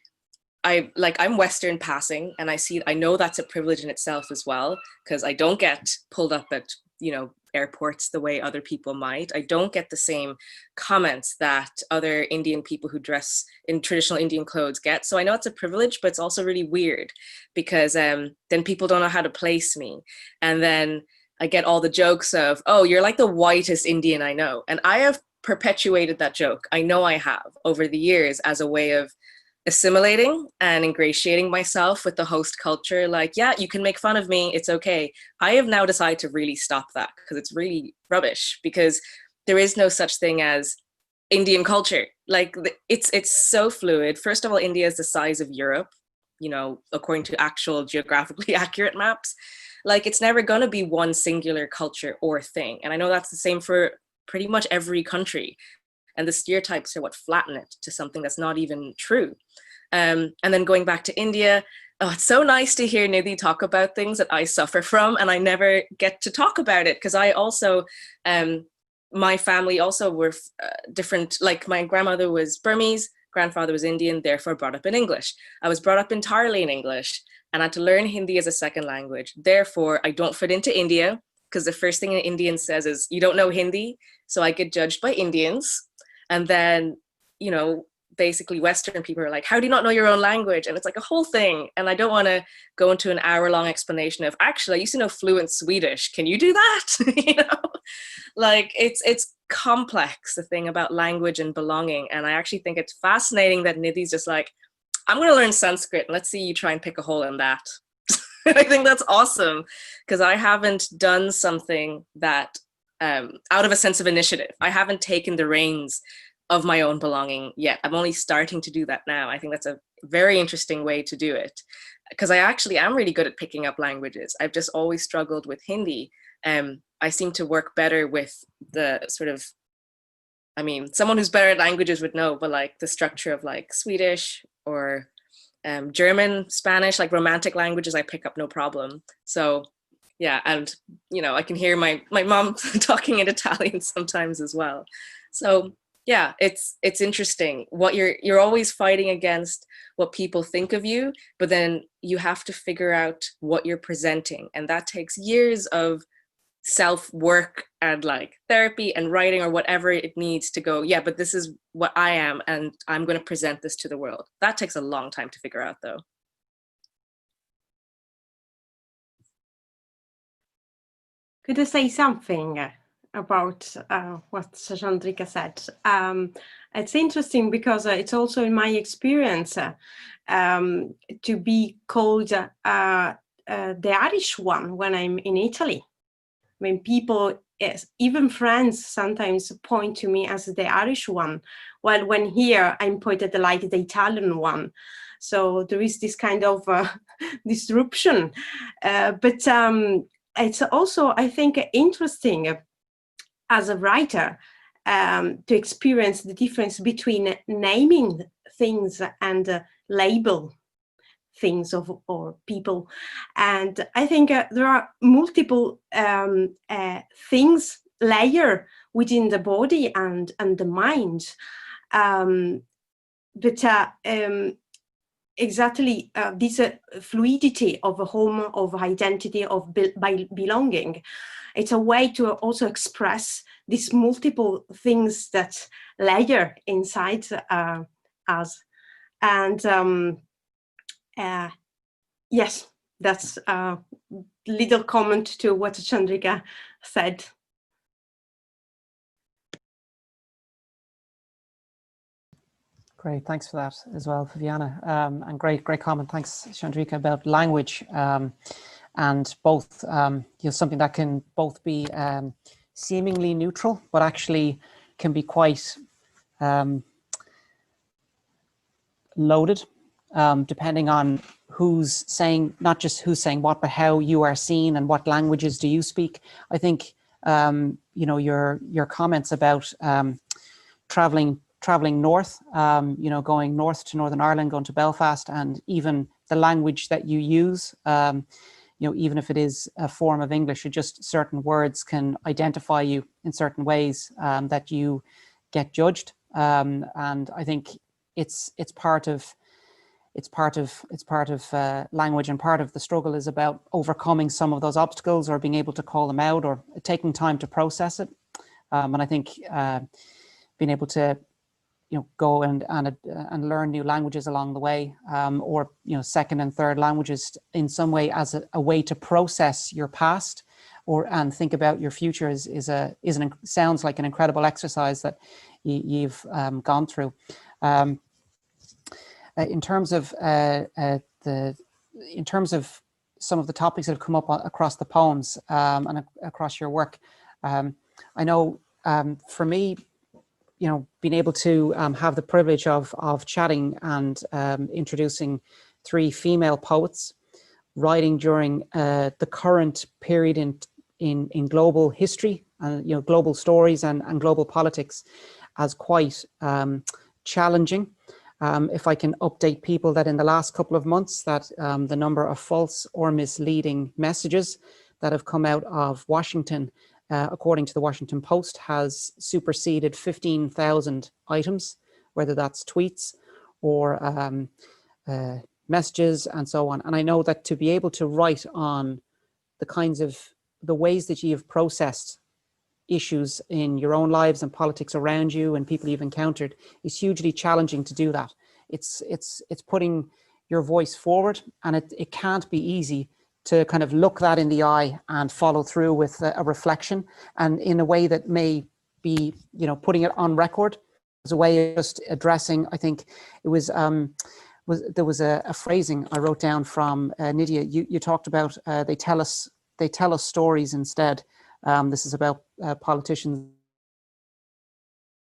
I'm Western passing, and I know that's a privilege in itself as well, because I don't get pulled up at, you know, airports the way other people might. I don't get the same comments that other Indian people who dress in traditional Indian clothes get. So I know it's a privilege, but it's also really weird, because then people don't know how to place me. And then I get all the jokes of, oh, you're like the whitest Indian I know. And I have perpetuated that joke. I know I have over the years, as a way of assimilating and ingratiating myself with the host culture. Like, yeah, you can make fun of me, it's okay. I have now decided to really stop that, because it's really rubbish, because there is no such thing as Indian culture. Like, it's so fluid. First of all, India is the size of Europe, you know, according to actual geographically accurate maps. Like, it's never going to be one singular culture or thing. And I know that's the same for pretty much every country. And the stereotypes are what flatten it to something that's not even true. And then going back to India, oh, it's so nice to hear Nidhi talk about things that I suffer from, and I never get to talk about it, because I also, my family also were different. Like, my grandmother was Burmese, grandfather was Indian, therefore brought up in English. I was brought up entirely in English, and I had to learn Hindi as a second language. Therefore, I don't fit into India, because the first thing an Indian says is, you don't know Hindi, so I get judged by Indians. And then, you know, basically Western people are like, how do you not know your own language? And it's like a whole thing. And I don't want to go into an hour-long explanation of, actually, I used to know fluent Swedish. Can you do that? You know? Like it's complex, the thing about language and belonging. And I actually think it's fascinating that Nidhi's just like, I'm going to learn Sanskrit. Let's see you try and pick a hole in that. I think that's awesome, because I haven't done something that out of a sense of initiative. I haven't taken the reins of my own belonging yet. I'm only starting to do that now. I think that's a very interesting way to do it, because I actually am really good at picking up languages. I've just always struggled with Hindi. I seem to work better with the sort of, I mean, someone who's better at languages would know, but like the structure of like Swedish or German, Spanish, like romantic languages, I pick up no problem. So yeah, and you know, I can hear my mom talking in Italian sometimes as well. So yeah, it's interesting. What you're always fighting against what people think of you, but then you have to figure out what you're presenting, and that takes years of self-work and like therapy and writing or whatever it needs to go, yeah, but this is what I am and I'm going to present this to the world. That takes a long time to figure out though. Could I say something about what Chandrika said? It's interesting because it's also in my experience to be called the Irish one when I'm in Italy. When people, even friends, sometimes point to me as the Irish one, while when here I'm pointed like the Italian one. So there is this kind of disruption. But it's also, I think, interesting as a writer to experience the difference between naming things and label things or people. And I think there are multiple things layer within the body and the mind. Exactly this fluidity of a home, of identity, of belonging. It's a way to also express these multiple things that layer inside us. And yes, that's a little comment to what Chandrika said. Great, thanks for that as well, Viviana. And great comment. Thanks, Chandrika, about language and both, you know, something that can both be seemingly neutral, but actually can be quite loaded, depending on who's saying, not just who's saying what, but how you are seen and what languages do you speak. I think, you know, your comments about traveling north, you know, going north to Northern Ireland, going to Belfast, and even the language that you use, you know, even if it is a form of English, just certain words can identify you in certain ways that you get judged. And I think it's part of language, and part of the struggle is about overcoming some of those obstacles or being able to call them out or taking time to process it. And I think being able to, you know, go and learn new languages along the way, or, you know, second and third languages in some way as a way to process your past and think about your future sounds like an incredible exercise that you've gone through. In terms of some of the topics that have come up across the poems and across your work, I know for me, you know, being able to have the privilege of chatting and introducing 3 female poets writing during the current period in global history and, you know, global stories and global politics as quite challenging. If I can update people that in the last couple of months that the number of false or misleading messages that have come out of Washington, according to the Washington Post, has superseded 15,000 items, whether that's tweets or messages and so on. And I know that to be able to write on the ways that you've processed issues in your own lives and politics around you and people you've encountered is hugely challenging to do that. It's putting your voice forward, and it can't be easy to kind of look that in the eye and follow through with a reflection, and in a way that may be, you know, putting it on record as a way of just addressing. I think it was, there was a phrasing I wrote down from Nidhi. You talked about they tell us stories instead. This is about politicians,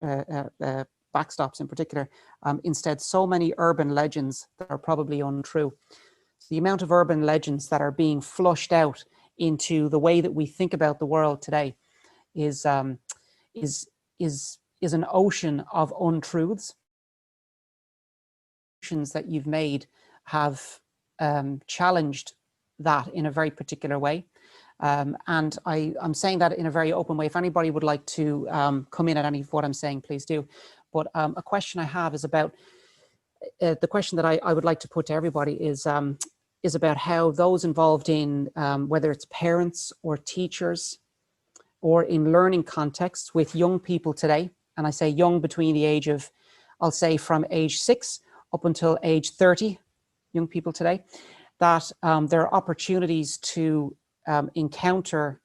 backstops in particular. Instead, so many urban legends that are probably untrue. The amount of urban legends that are being flushed out into the way that we think about the world today is an ocean of untruths. That you've made have challenged that in a very particular way. And I'm saying that in a very open way. If anybody would like to come in at any of what I'm saying, please do. But a question I have is about, the question that I would like to put to everybody is about how those involved in, whether it's parents or teachers or in learning contexts with young people today, and I say young between the age of, I'll say from age 6 up until age 30, young people today, that there are opportunities to encounter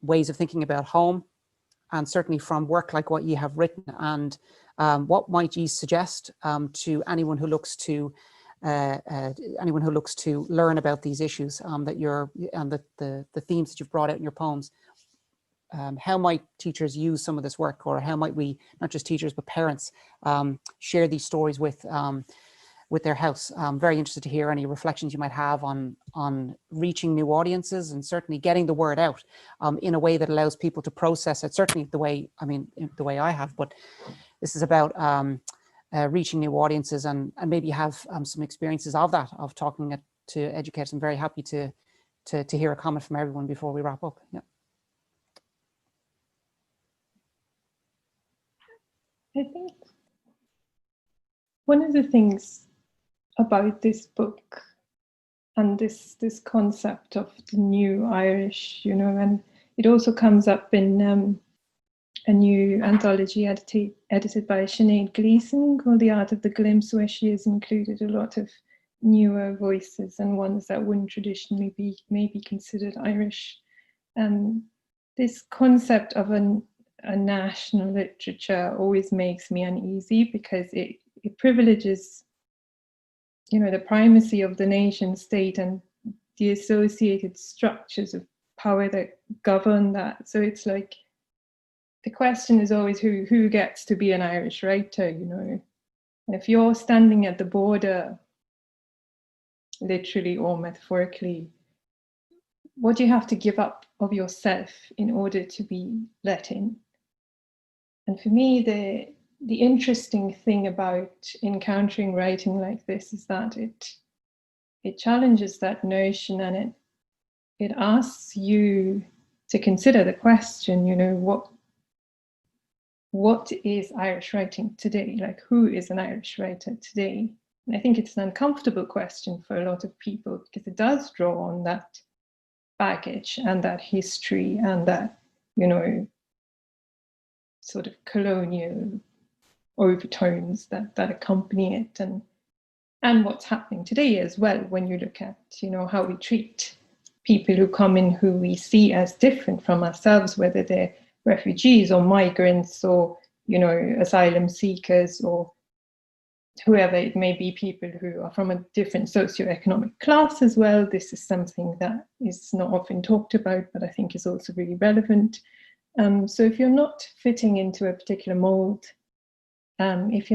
ways of thinking about home, and certainly from work like what you have written. And what might you suggest to anyone who looks to learn about these issues that you're, and the themes that you've brought out in your poems? How might teachers use some of this work, or how might we, not just teachers but parents, share these stories with their house? I'm very interested to hear any reflections you might have on reaching new audiences and certainly getting the word out in a way that allows people to process it. Certainly the way I have, but this is about reaching new audiences, and maybe you have some experiences of that, of talking to educators. I'm very happy to hear a comment from everyone before we wrap up. Yeah. I think one of the things about this book and this concept of the new Irish, you know, and it also comes up in a new anthology edited by Sinead Gleeson called The Art of the Glimpse, where she has included a lot of newer voices and ones that wouldn't traditionally be maybe considered Irish. This concept of a national literature always makes me uneasy, because it privileges, you know, the primacy of the nation state and the associated structures of power that govern that. So it's like, the question is always who gets to be an Irish writer, you know? And if you're standing at the border, literally or metaphorically, what do you have to give up of yourself in order to be let in? And for me, the interesting thing about encountering writing like this is that it challenges that notion, and it asks you to consider the question, you know, what is Irish writing today? Like, who is an Irish writer today? And I think it's an uncomfortable question for a lot of people, because it does draw on that baggage and that history and that, you know, sort of colonial overtones that accompany it, and what's happening today as well, when you look at, you know, how we treat people who come in who we see as different from ourselves, whether they're refugees or migrants or, you know, asylum seekers or whoever it may be, people who are from a different socioeconomic class as well. This is something that is not often talked about, but I think is also really relevant. So if you're not fitting into a particular mold, if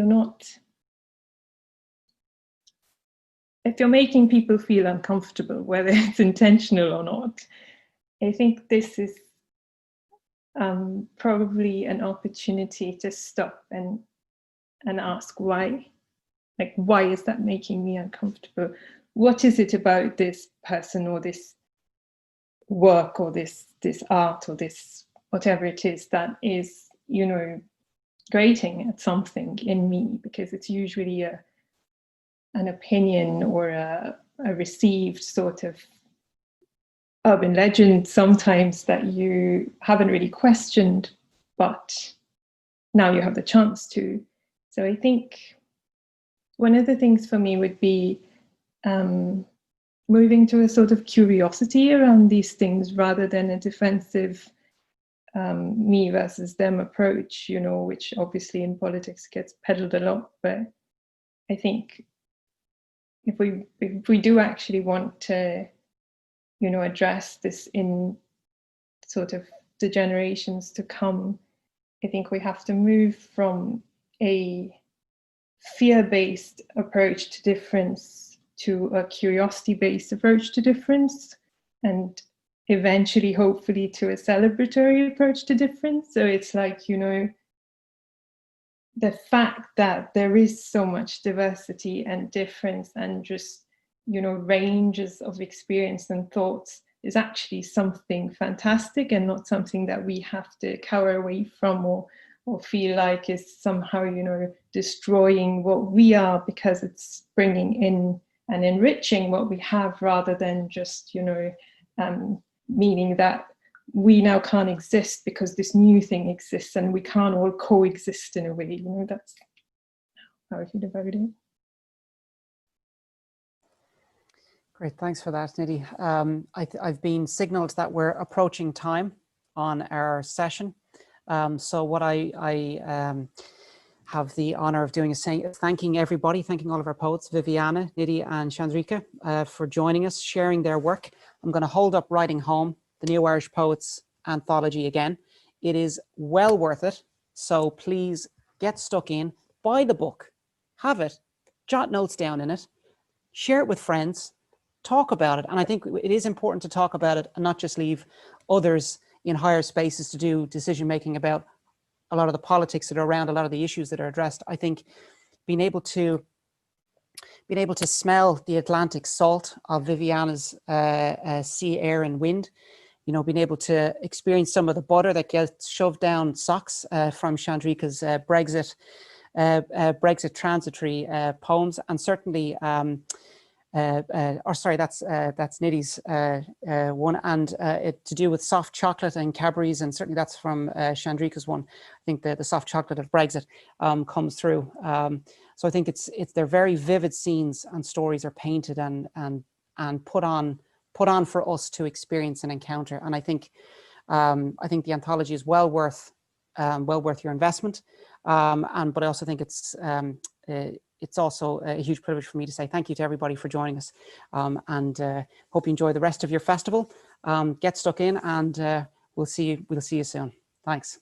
you're making people feel uncomfortable, whether it's intentional or not, I think this is probably an opportunity to stop and ask why. Like, why is that making me uncomfortable? What is it about this person or this work or this art or this whatever it is that is, you know, grating at something in me? Because it's usually an opinion or a received sort of urban legend sometimes that you haven't really questioned, but now you have the chance to. So I think one of the things for me would be moving to a sort of curiosity around these things rather than a defensive me versus them approach, you know, which obviously in politics gets peddled a lot. But I think if we do actually want to, you know, address this in sort of the generations to come, I think we have to move from a fear-based approach to difference to a curiosity-based approach to difference, and eventually, hopefully, to a celebratory approach to difference. So it's like, you know, the fact that there is so much diversity and difference and just, you know, ranges of experience and thoughts is actually something fantastic and not something that we have to cower away from or feel like is somehow, you know, destroying what we are, because it's bringing in and enriching what we have rather than just, you know, meaning that we now can't exist because this new thing exists and we can't all coexist in a way. You know, that's how I feel about it. Great, thanks for that, Nidhi. I've been signaled that we're approaching time on our session. So what I have the honor of doing is thanking everybody, thanking all of our poets, Viviana, Nidhi and Chandrika, for joining us, sharing their work. I'm going to hold up Writing Home, the New Irish Poets Anthology again. It is well worth it. So please get stuck in, buy the book, have it, jot notes down in it, share it with friends, talk about it. And I think it is important to talk about it and not just leave others in higher spaces to do decision-making about a lot of the politics that are around, a lot of the issues that are addressed. I think being able to smell the Atlantic salt of Viviana's sea, air and wind, you know, being able to experience some of the butter that gets shoved down socks from Chandrika's Brexit transitory poems, and certainly, that's Nidhi's one, and to do with soft chocolate and Cadbury's, and certainly that's from Chandrika's one. I think the soft chocolate of Brexit comes through. So I think they're very vivid scenes and stories are painted and put on for us to experience and encounter. And I think the anthology is well worth your investment. But I also think it's also a huge privilege for me to say thank you to everybody for joining us, and hope you enjoy the rest of your festival. Get stuck in, and we'll see you soon. Thanks.